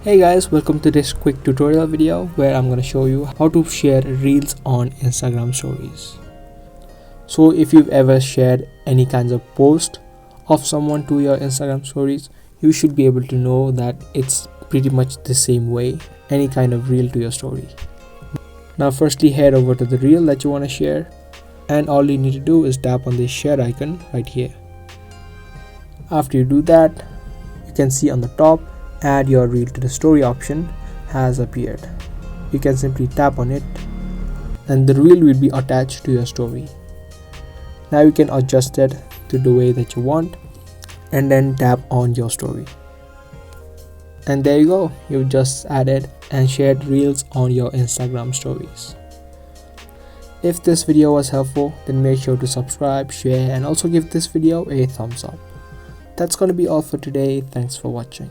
Hey guys, welcome to this quick tutorial video where I'm gonna show you how to share reels on Instagram stories. So if you've ever shared any kinds of post of someone to your Instagram stories, you should be able to know that it's pretty much the same way, any kind of reel to your story. Now firstly, head over to the reel that you want to share, and all you need to do is tap on this share icon right here. After you do that, you can see on the top add your reel to the story option has appeared. You can simply tap on it and the reel will be attached to your story. Now you can adjust it to the way that you want and then tap on your story. And there you go, you've just added and shared reels on your Instagram stories. If this video was helpful, then make sure to subscribe, share, and also give this video a thumbs up. That's gonna be all for today. Thanks for watching.